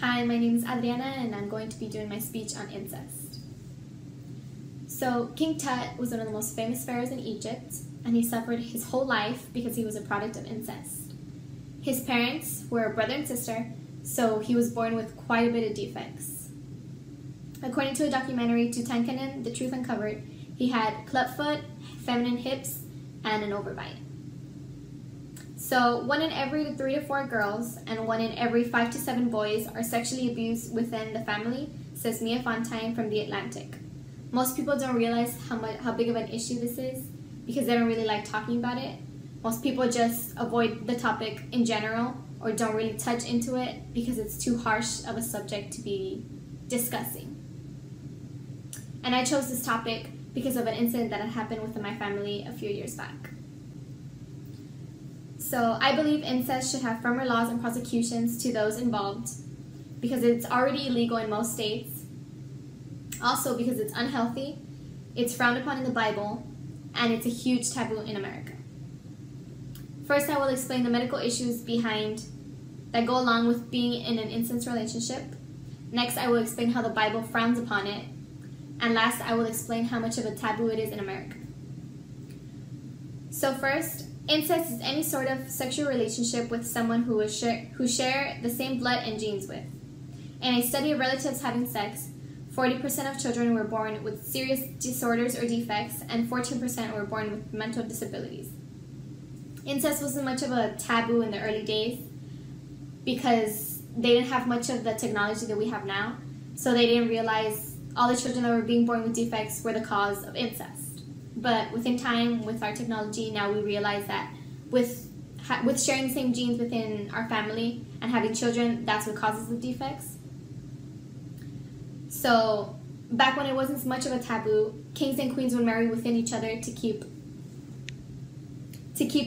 Hi, my name is Adriana and I'm going to be doing my speech on incest. So, King Tut was one of the most famous pharaohs in Egypt, and he suffered his whole life because he was a product of incest. His parents were a brother and sister, so he was born with quite a bit of defects. According to a documentary, Tutankhamun, The Truth Uncovered, he had clubfoot, feminine hips, and an overbite. So 1 in every 3 to 4 girls and 1 in every 5 to 7 boys are sexually abused within the family, says Mia Fontaine from The Atlantic. Most people don't realize how big of an issue this is because they don't really like talking about it. Most people just avoid the topic in general or don't really touch into it because it's too harsh of a subject to be discussing. And I chose this topic because of an incident that had happened within my family a few years back. So I believe incest should have firmer laws and prosecutions to those involved because it's already illegal in most states. Also because it's unhealthy, it's frowned upon in the Bible, and it's a huge taboo in America. First, I will explain the medical issues that go along with being in an incest relationship. Next, I will explain how the Bible frowns upon it. And last, I will explain how much of a taboo it is in America. So first, incest is any sort of sexual relationship with someone who share the same blood and genes with. In a study of relatives having sex, 40% of children were born with serious disorders or defects, and 14% were born with mental disabilities. Incest wasn't much of a taboo in the early days because they didn't have much of the technology that we have now, so they didn't realize all the children that were being born with defects were the cause of incest. But within time, with our technology, now we realize that with sharing the same genes within our family and having children, that's what causes the defects. So back when it wasn't as much of a taboo, kings and queens would marry within each other to keep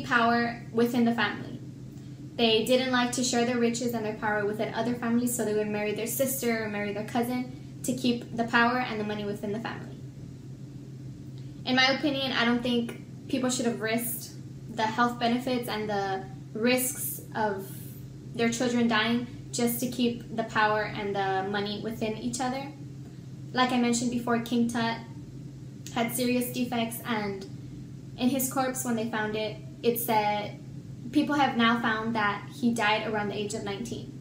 power within the family. They didn't like to share their riches and their power within other families, so they would marry their sister or marry their cousin to keep the power and the money within the family. In my opinion, I don't think people should have risked the health benefits and the risks of their children dying just to keep the power and the money within each other. Like I mentioned before, King Tut had serious defects, and in his corpse, when they found it, it said people have now found that he died around the age of 19.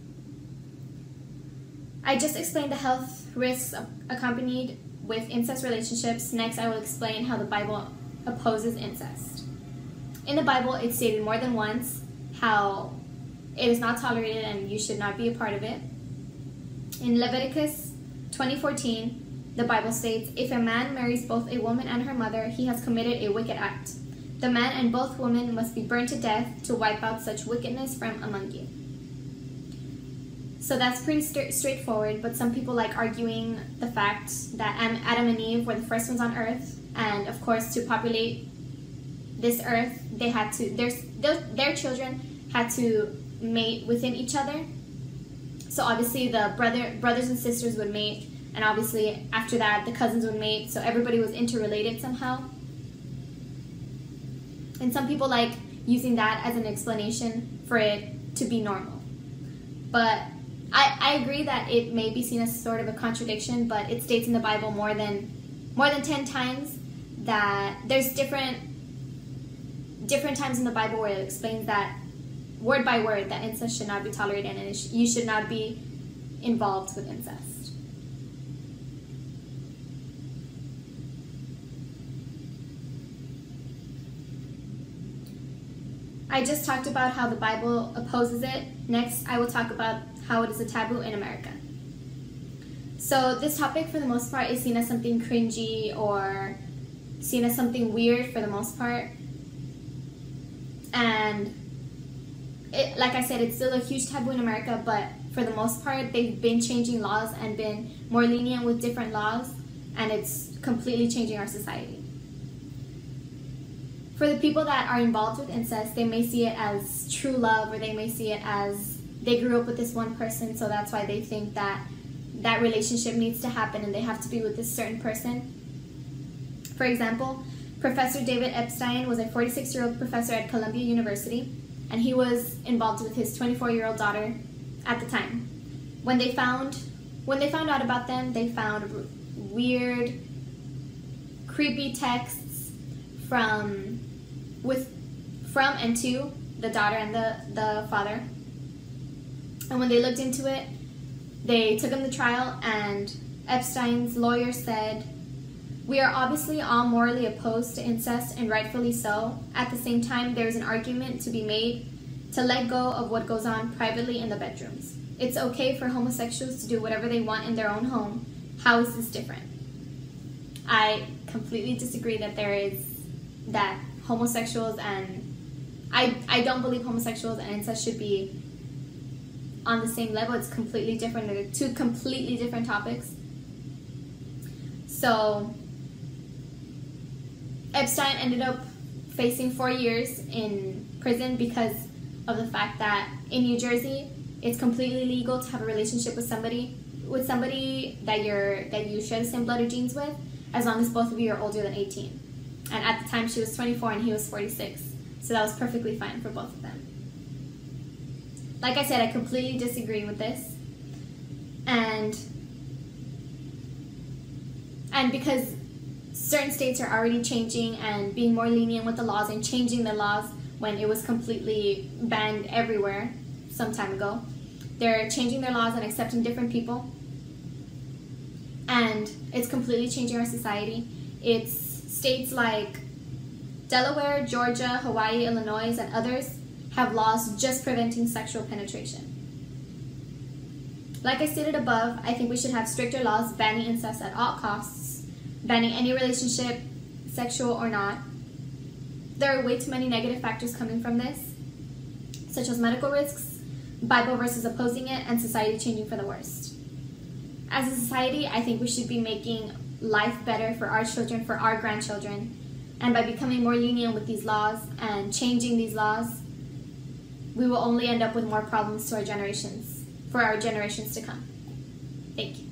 I just explained the health risks accompanied with incest relationships. Next, I will explain how the Bible opposes incest. In the Bible, it's stated more than once how it is not tolerated and you should not be a part of it. In Leviticus 20:14, the Bible states, "If a man marries both a woman and her mother, he has committed a wicked act. The man and both women must be burned to death to wipe out such wickedness from among you." So that's pretty straightforward, but some people like arguing the fact that Adam and Eve were the first ones on earth, and of course to populate this earth, they had to, their children had to mate within each other. So obviously the brothers and sisters would mate, and obviously after that the cousins would mate, so everybody was interrelated somehow. And some people like using that as an explanation for it to be normal. But I agree that it may be seen as sort of a contradiction, but it states in the Bible more than 10 times that there's different times in the Bible where it explains that word by word that incest should not be tolerated and you should not be involved with incest. I just talked about how the Bible opposes it. Next, I will talk about how it is a taboo in America. So this topic, for the most part, is seen as something cringy or seen as something weird for the most part. And like I said, it's still a huge taboo in America, but for the most part, they've been changing laws and been more lenient with different laws, and it's completely changing our society. For the people that are involved with incest, they may see it as true love, or they may see it as they grew up with this one person, so that's why they think that that relationship needs to happen and they have to be with this certain person. For example, Professor David Epstein was a 46-year-old professor at Columbia University, and he was involved with his 24-year-old daughter at the time. when they found out about them, they found weird, creepy texts from and to the daughter and the father. And when they looked into it, they took him to trial, and Epstein's lawyer said, "We are obviously all morally opposed to incest, and rightfully so. At the same time, there is an argument to be made to let go of what goes on privately in the bedrooms. It's okay for homosexuals to do whatever they want in their own home. How is this different?" I completely disagree that homosexuals and I don't believe homosexuals and incest should be on the same level. It's completely different. They're two completely different topics. So Epstein ended up facing 4 years in prison because of the fact that in New Jersey it's completely legal to have a relationship with somebody that you share the same blood or genes with, as long as both of you are older than 18. And at the time she was 24 and he was 46. So that was perfectly fine for both of them. Like I said, I completely disagree with this. And because certain states are already changing and being more lenient with the laws and changing the laws when it was completely banned everywhere some time ago. They're changing their laws and accepting different people. And it's completely changing our society. It's states like Delaware, Georgia, Hawaii, Illinois, and others have laws just preventing sexual penetration. Like I stated above, I think we should have stricter laws banning incest at all costs, banning any relationship, sexual or not. There are way too many negative factors coming from this, such as medical risks, Bible verses opposing it, and society changing for the worst. As a society, I think we should be making life better for our children, for our grandchildren, and by becoming more lenient with these laws and changing these laws, we will only end up with more problems to our generations, for our generations to come. Thank you.